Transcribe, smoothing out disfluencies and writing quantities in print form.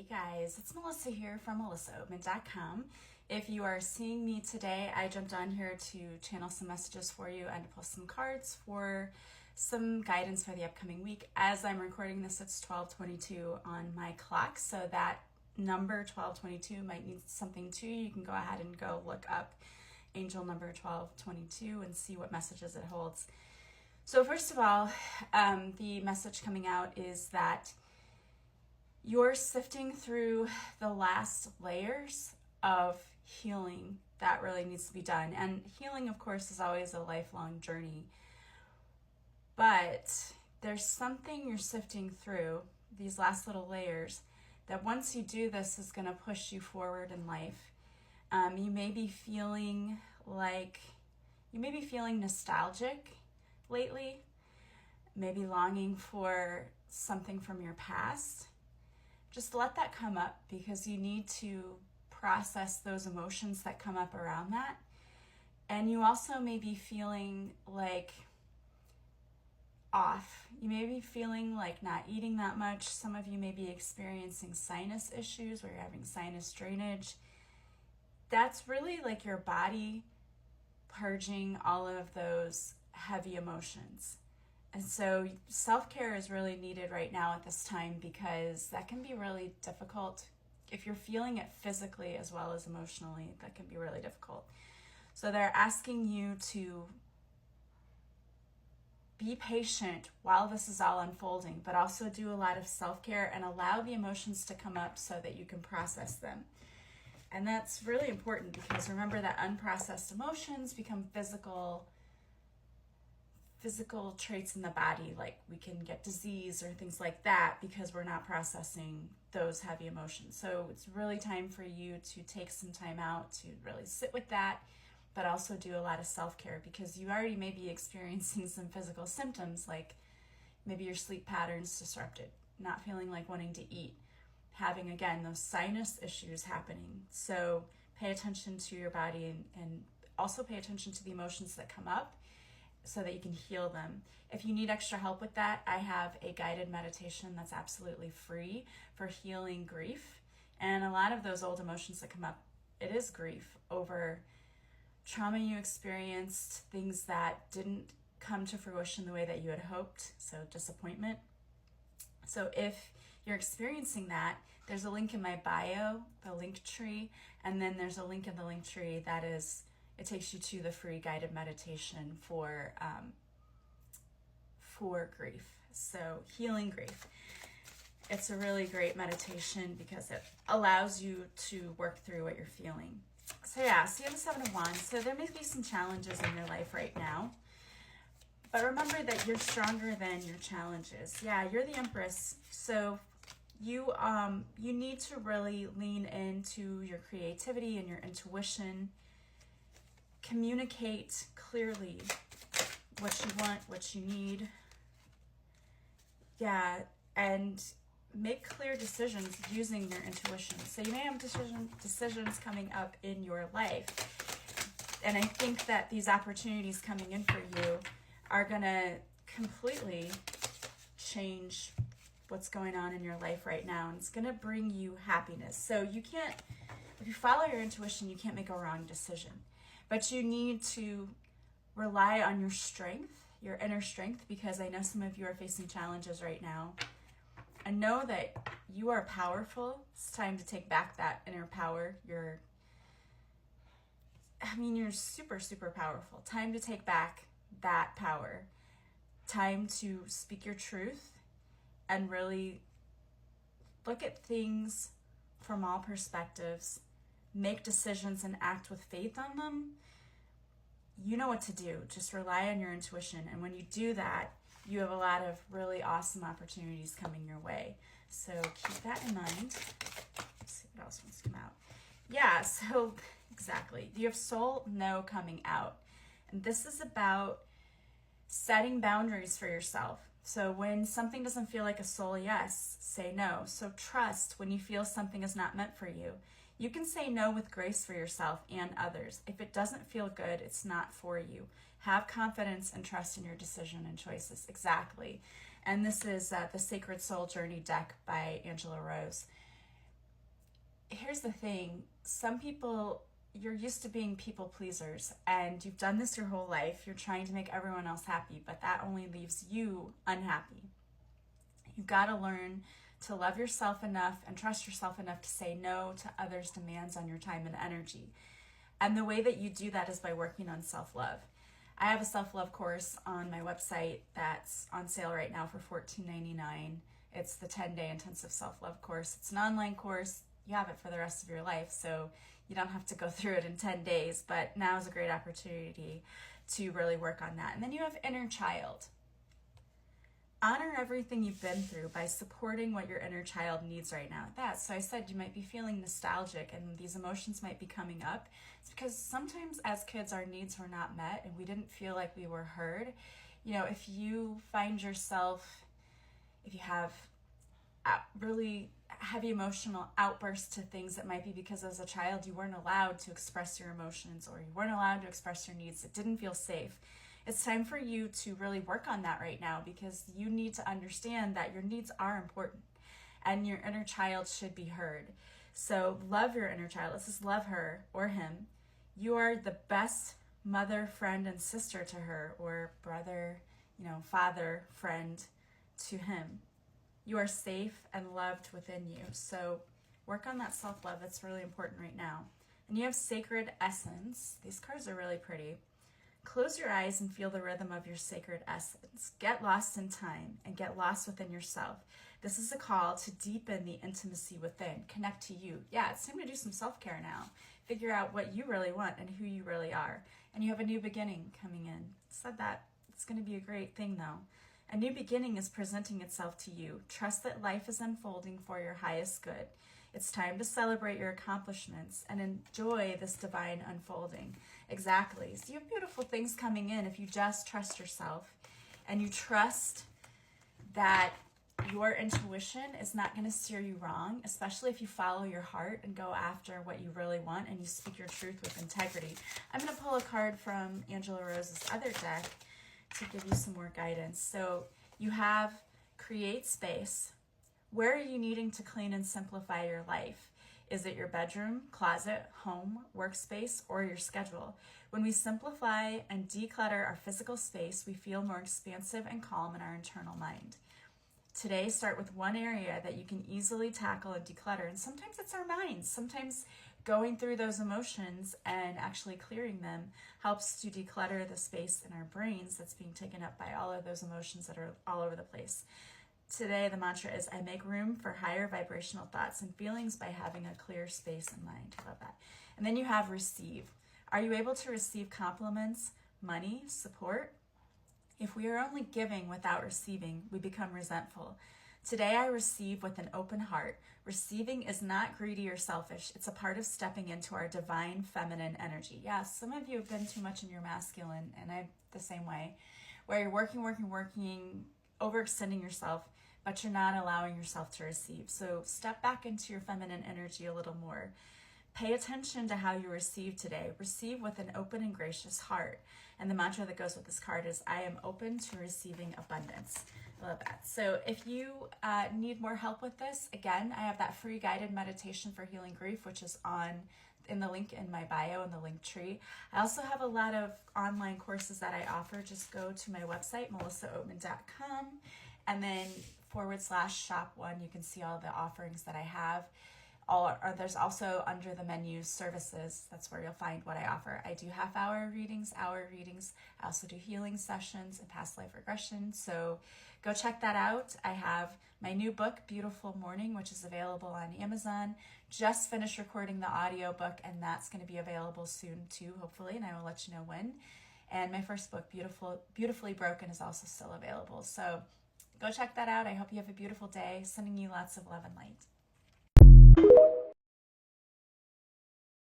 guys, it's Melissa here from melissaoatman.com. If you are seeing me today, I jumped on here to channel some messages for you and to pull some cards for some guidance for the upcoming week. As I'm recording this, it's 12:22 on my clock, so that number 12:22 might mean something to you. You can go ahead and go look up angel number 1222 and see what messages it holds. So first of all, the message coming out is that you're sifting through the last layers of healing that really needs to be done. And healing, of course, is always a lifelong journey. But there's something you're sifting through, these last little layers, that once you do this is going to push you forward in life. You may be feeling nostalgic lately, maybe longing for something from your past. Just let that come up, because you need to process those emotions that come up around that. And you also may be feeling like off. You may be feeling like not eating that much. Some of you may be experiencing sinus issues where you're having sinus drainage. That's really like your body purging all of those heavy emotions. And so self-care is really needed right now at this time, because that can be really difficult. If you're feeling it physically as well as emotionally, that can be really difficult. So they're asking you to be patient while this is all unfolding, but also do a lot of self-care and allow the emotions to come up so that you can process them. And that's really important, because remember that unprocessed emotions become physical traits in the body, like we can get disease or things like that because we're not processing those heavy emotions. So it's really time for you to take some time out to really sit with that, but also do a lot of self-care, because you already may be experiencing some physical symptoms, like maybe your sleep patterns disrupted, not feeling like wanting to eat, having, again, those sinus issues happening. So pay attention to your body and also pay attention to the emotions that come up so that you can heal them. If you need extra help with that, I have a guided meditation that's absolutely free for healing grief. And a lot of those old emotions that come up, it is grief over trauma you experienced, things that didn't come to fruition the way that you had hoped, so disappointment. So if you're experiencing that, there's a link in my bio, the link tree, and then there's a link in the link tree that it takes you to the free guided meditation for grief. So healing grief. It's a really great meditation because it allows you to work through what you're feeling. So you have the Seven of Wands. So there may be some challenges in your life right now, but remember that you're stronger than your challenges. Yeah, you're the Empress. So you need to really lean into your creativity and your intuition. Communicate clearly what you want, what you need. Yeah, and make clear decisions using your intuition. So you may have decisions coming up in your life. And I think that these opportunities coming in for you are going to completely change what's going on in your life right now. And it's going to bring you happiness. So if you follow your intuition, you can't make a wrong decision. But you need to rely on your strength, your inner strength, because I know some of you are facing challenges right now. And know that you are powerful. It's time to take back that inner power. You're super, super powerful. Time to take back that power. Time to speak your truth and really look at things from all perspectives. Make decisions and act with faith on them. You know what to do. Just rely on your intuition. And when you do that, you have a lot of really awesome opportunities coming your way. So keep that in mind. Let's see what else wants to come out. Yeah, so exactly. You have soul no coming out. And this is about setting boundaries for yourself. So when something doesn't feel like a soul yes, say no. So trust when you feel something is not meant for you. You can say no with grace for yourself and others. If it doesn't feel good, it's not for you. Have confidence and trust in your decision and choices. Exactly. And this is the Sacred Soul Journey deck by Angela Rose. here's the thing. Some people, you're used to being people pleasers and you've done this your whole life. You're trying to make everyone else happy, but that only leaves you unhappy. You've got to learn to love yourself enough and trust yourself enough to say no to others' demands on your time and energy. And the way that you do that is by working on self-love. I have a self-love course on my website that's on sale right now for $14.99. It's the 10-day intensive self-love course. It's an online course. You have it for the rest of your life, so you don't have to go through it in 10 days, but now is a great opportunity to really work on that. And then you have inner child. Honor everything you've been through by supporting what your inner child needs right now. So I said you might be feeling nostalgic and these emotions might be coming up. It's because sometimes as kids our needs were not met and we didn't feel like we were heard. You know, if you find yourself, if you have really heavy emotional outbursts to things, that might be because as a child you weren't allowed to express your emotions or you weren't allowed to express your needs. It didn't feel safe. It's time for you to really work on that right now, because you need to understand that your needs are important and your inner child should be heard. So love your inner child. Let's just love her or him. You are the best mother, friend, and sister to her, or brother, father, friend to him. You are safe and loved within you. So work on that self-love. That's really important right now. And you have sacred essence. These cards are really pretty. Close your eyes and feel the rhythm of your sacred essence. Get lost in time and get lost within yourself. This is a call to deepen the intimacy within. Connect to you. Yeah, it's time to do some self-care now. Figure out what you really want and who you really are. And you have a new beginning coming in. Said that. It's going to be a great thing though. A new beginning is presenting itself to you. Trust that life is unfolding for your highest good. It's time to celebrate your accomplishments and enjoy this divine unfolding. Exactly. So you have beautiful things coming in if you just trust yourself and you trust that your intuition is not going to steer you wrong, especially if you follow your heart and go after what you really want and you speak your truth with integrity. I'm going to pull a card from Angela Rose's other deck to give you some more guidance. So you have create space. Where are you needing to clean and simplify your life? Is it your bedroom, closet, home, workspace, or your schedule? When we simplify and declutter our physical space, we feel more expansive and calm in our internal mind. Today, start with one area that you can easily tackle and declutter. And sometimes it's our minds. Sometimes going through those emotions and actually clearing them helps to declutter the space in our brains that's being taken up by all of those emotions that are all over the place. Today, the mantra is, I make room for higher vibrational thoughts and feelings by having a clear space in mind. I love that. And then you have receive. Are you able to receive compliments, money, support? If we are only giving without receiving, we become resentful. Today, I receive with an open heart. Receiving is not greedy or selfish. It's a part of stepping into our divine feminine energy. Yes, some of you have been too much in your masculine, and I'm the same way, where you're working, overextending yourself, but you're not allowing yourself to receive. So step back into your feminine energy a little more. Pay attention to how you receive today. Receive with an open and gracious heart. And the mantra that goes with this card is, I am open to receiving abundance. I love that. So if you need more help with this, again, I have that free guided meditation for healing grief, which is in the link in my bio in the link tree. I also have a lot of online courses that I offer. Just go to my website, melissaoatman.com, and then /shop one. You can see all the offerings that I have. There's also under the menu services. That's where you'll find what I offer. I do half-hour readings, hour readings. I also do healing sessions and past life regression. So go check that out. I have my new book, Beautiful Morning, which is available on Amazon. Just finished recording the audiobook, and that's going to be available soon too, hopefully, and I will let you know when. And my first book, Beautifully Broken, is also still available. So go check that out. I hope you have a beautiful day. Sending you lots of love and light.